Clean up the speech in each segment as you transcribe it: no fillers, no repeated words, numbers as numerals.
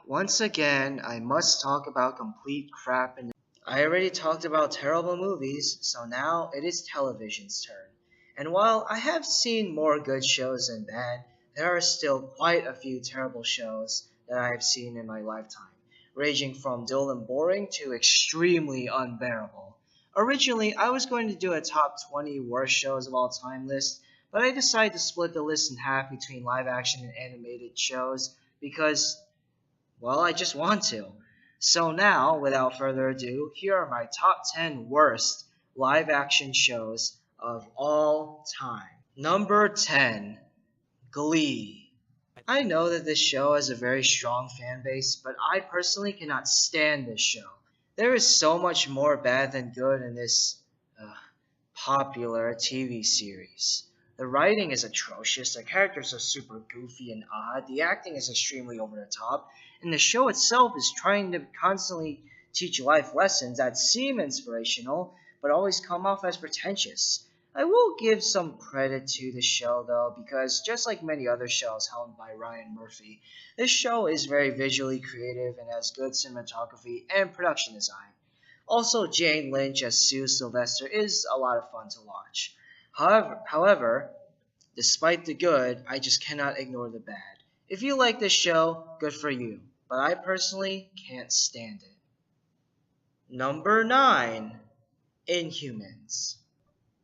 Once again, I must talk about complete crap, and I already talked about terrible movies, so now it is television's turn. And while I have seen more good shows than bad, there are still quite a few terrible shows that I have seen in my lifetime, ranging from dull and boring to extremely unbearable. Originally, I was going to do a top 20 worst shows of all time list, but I decided to split the list in half between live action and animated shows because well, I just want to. So now, without further ado, here are my top 10 worst live action shows of all time. Number 10, Glee. I know that this show has a very strong fan base, but I personally cannot stand this show. There is so much more bad than good in this uh, popular TV series. The writing is atrocious, the characters are super goofy and odd, the acting is extremely over the top, and the show itself is trying to constantly teach life lessons that seem inspirational, but always come off as pretentious. I will give some credit to the show though, because just like many other shows helmed by Ryan Murphy, this show is very visually creative and has good cinematography and production design. Also, Jane Lynch as Sue Sylvester is a lot of fun to watch. However, despite the good, I just cannot ignore the bad. If you like this show, good for you, but I personally can't stand it. Number 9, Inhumans.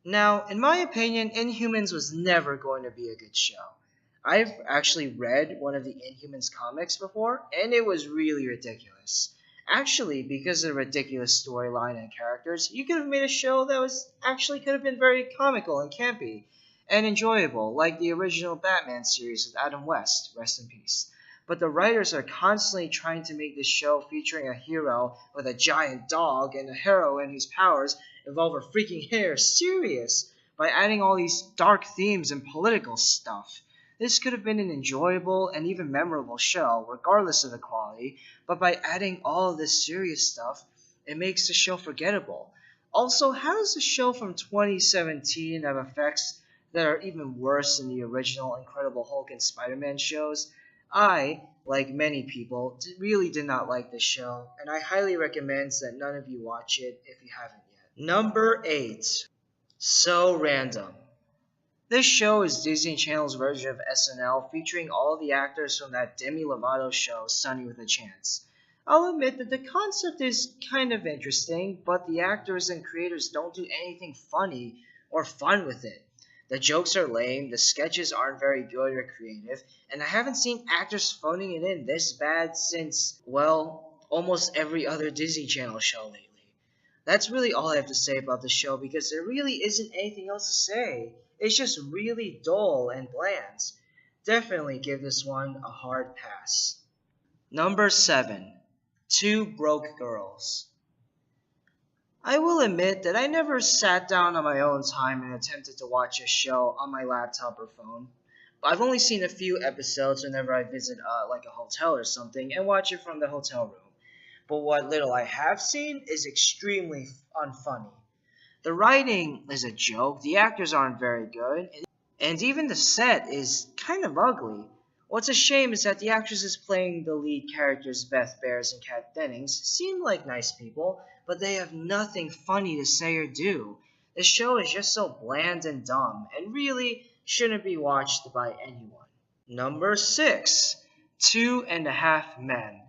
Now, in my opinion, Inhumans was never going to be a good show. I've actually read one of the Inhumans comics before, and it was really ridiculous. Actually, because of the ridiculous storyline and characters, you could have made a show that was actually could have been very comical and campy and enjoyable, like the original Batman series with Adam West, rest in peace. But the writers are constantly trying to make this show featuring a hero with a giant dog and a heroine whose powers involve her freaking hair serious by adding all these dark themes and political stuff. This could have been an enjoyable and even memorable show, regardless of the quality, but by adding all of this serious stuff, it makes the show forgettable. Also, how does the show from 2017 have effects that are even worse than the original Incredible Hulk and Spider-Man shows? I, like many people, really did not like this show, and I highly recommend that none of you watch it if you haven't yet. Number 8, So Random. This show is Disney Channel's version of SNL, featuring all the actors from that Demi Lovato show, Sunny with a Chance. I'll admit that the concept is kind of interesting, but the actors and creators don't do anything funny or fun with it. The jokes are lame, the sketches aren't very good or creative, and I haven't seen actors phoning it in this bad since, well, almost every other Disney Channel show lately. That's really all I have to say about the show because there really isn't anything else to say. It's just really dull and bland. Definitely give this one a hard pass. Number 7, Two Broke Girls. I will admit that I never sat down on my own time and attempted to watch a show on my laptop or phone. I've only seen a few episodes whenever I visit like a hotel or something and watch it from the hotel room. But what little I have seen is extremely unfunny. The writing is a joke, the actors aren't very good, and even the set is kind of ugly. What's a shame is that the actresses playing the lead characters, Beth Bears and Kat Dennings, seem like nice people, but they have nothing funny to say or do. The show is just so bland and dumb, and really shouldn't be watched by anyone. Number 6, Two and a Half Men.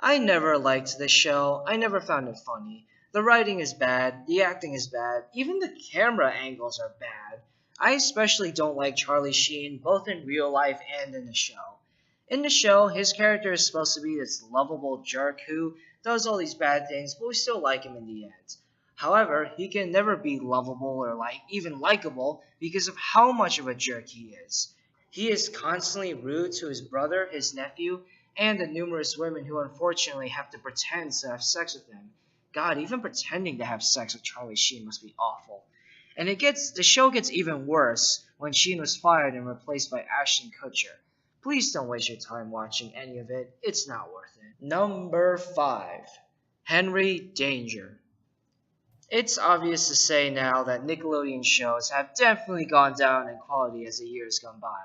I never liked this show, I never found it funny. The writing is bad, the acting is bad, even the camera angles are bad. I especially don't like Charlie Sheen, both in real life and in the show. In the show, his character is supposed to be this lovable jerk who does all these bad things, but we still like him in the end. However, he can never be lovable or even likable because of how much of a jerk he is. He is constantly rude to his brother, his nephew, and the numerous women who unfortunately have to pretend to have sex with him. God, even pretending to have sex with Charlie Sheen must be awful. And the show gets even worse when Sheen was fired and replaced by Ashton Kutcher. Please don't waste your time watching any of it. It's not worth it. Number 5, Henry Danger. It's obvious to say now that Nickelodeon shows have definitely gone down in quality as the years gone by.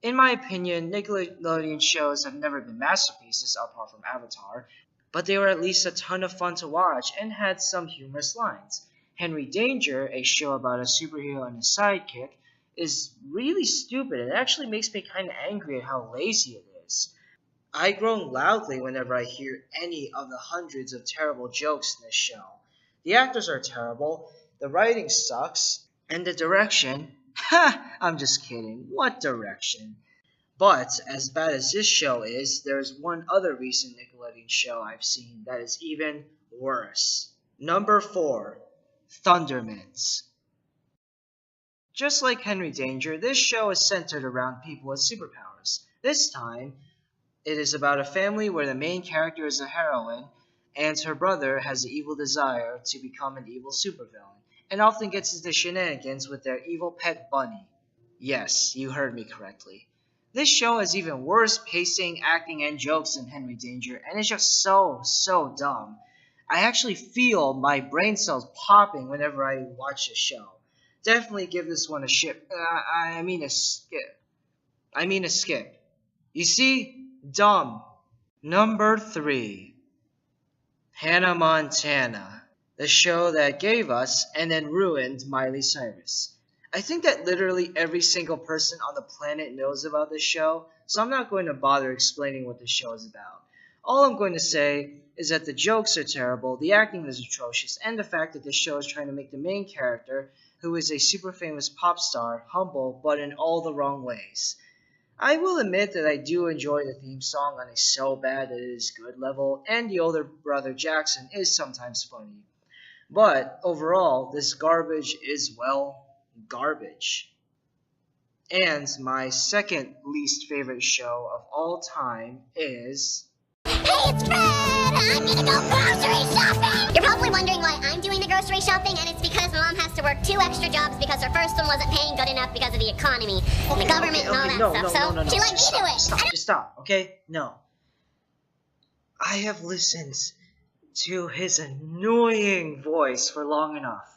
In my opinion, Nickelodeon shows have never been masterpieces apart from Avatar, but they were at least a ton of fun to watch and had some humorous lines. Henry Danger, a show about a superhero and a sidekick, is really stupid and actually makes me kind of angry at how lazy it is. I groan loudly whenever I hear any of the hundreds of terrible jokes in this show. The actors are terrible, the writing sucks, and the direction. Ha! I'm just kidding. What direction? But as bad as this show is, there's one other recent Nickelodeon show I've seen that is even worse. Number 4, Thundermans. Just like Henry Danger, this show is centered around people with superpowers. This time, it is about a family where the main character is a heroine, and her brother has the evil desire to become an evil supervillain, and often gets into shenanigans with their evil pet bunny. Yes, you heard me correctly. This show has even worse pacing, acting, and jokes than Henry Danger, and it's just so dumb. I actually feel my brain cells popping whenever I watch the show. Definitely give this one a ship. I mean a skip. I mean a skip. You see? Dumb. Number 3. Hannah Montana. The show that gave us and then ruined Miley Cyrus. I think that literally every single person on the planet knows about this show, so I'm not going to bother explaining what this show is about. All I'm going to say is that the jokes are terrible, the acting is atrocious, and the fact that this show is trying to make the main character, who is a super famous pop star, humble, but in all the wrong ways. I will admit that I do enjoy the theme song on a so bad that it is good level, and the older brother Jackson is sometimes funny. But overall, this garbage is, well, garbage. And my second least favorite show of all time is... Hey, it's Fred! I'm gonna go grocery shopping! You're probably wondering why I'm doing the grocery shopping, and it's because Mom has to work 2 extra jobs because her first one wasn't paying good enough because of the economy, the government, and all that stuff. So she let me do it! Just stop, okay? No. I have listened to his annoying voice for long enough.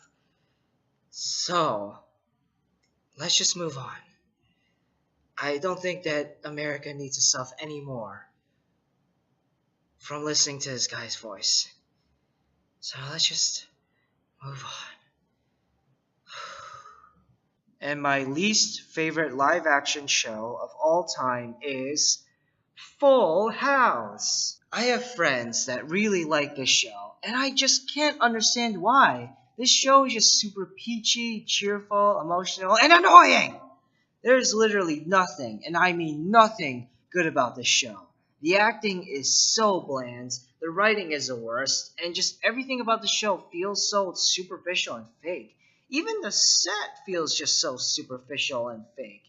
So, let's just move on. I don't think that America needs to suffer anymore from listening to this guy's voice. So let's just move on. And my least favorite live action show of all time is Full House. I have friends that really like this show, and I just can't understand why. This show is just super peachy, cheerful, emotional, and annoying! There's literally nothing, and I mean nothing, good about this show. The acting is so bland, the writing is the worst, and just everything about the show feels so superficial and fake. Even the set feels just so superficial and fake.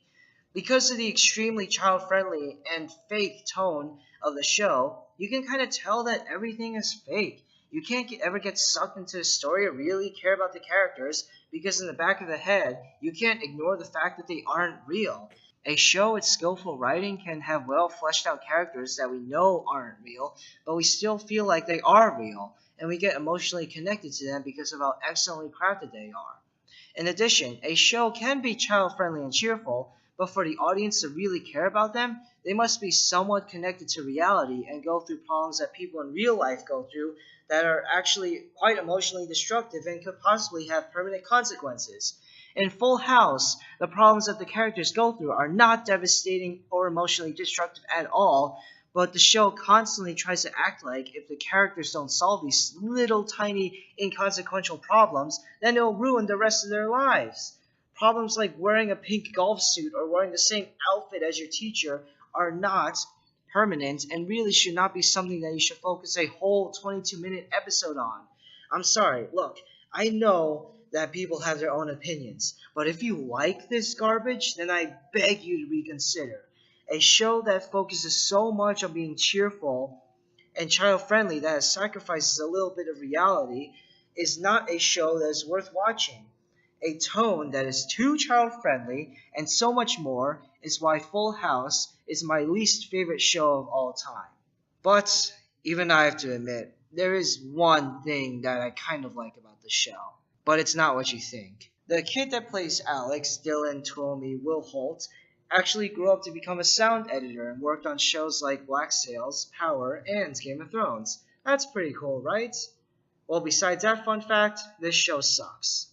Because of the extremely child-friendly and fake tone of the show, you can kind of tell that everything is fake. You can't ever get sucked into the story or really care about the characters because in the back of the head, you can't ignore the fact that they aren't real. A show with skillful writing can have well fleshed out characters that we know aren't real, but we still feel like they are real, and we get emotionally connected to them because of how excellently crafted they are. In addition, a show can be child-friendly and cheerful, but for the audience to really care about them, they must be somewhat connected to reality and go through problems that people in real life go through that are actually quite emotionally destructive and could possibly have permanent consequences. In Full House, the problems that the characters go through are not devastating or emotionally destructive at all, but the show constantly tries to act like if the characters don't solve these little tiny inconsequential problems, then it'll ruin the rest of their lives. Problems like wearing a pink golf suit or wearing the same outfit as your teacher are not permanent and really should not be something that you should focus a whole 22-minute episode on. I'm sorry, look, I know that people have their own opinions, but if you like this garbage, then I beg you to reconsider. A show that focuses so much on being cheerful and child-friendly that it sacrifices a little bit of reality is not a show that is worth watching. A tone that is too child-friendly and so much more is why Full House is my least favorite show of all time. But even I have to admit, there is one thing that I kind of like about the show, but it's not what you think. The kid that plays Alex, Dylan Twomey Will Holt, actually grew up to become a sound editor and worked on shows like Black Sails, Power, and Game of Thrones. That's pretty cool, right? Well, besides that fun fact, this show sucks.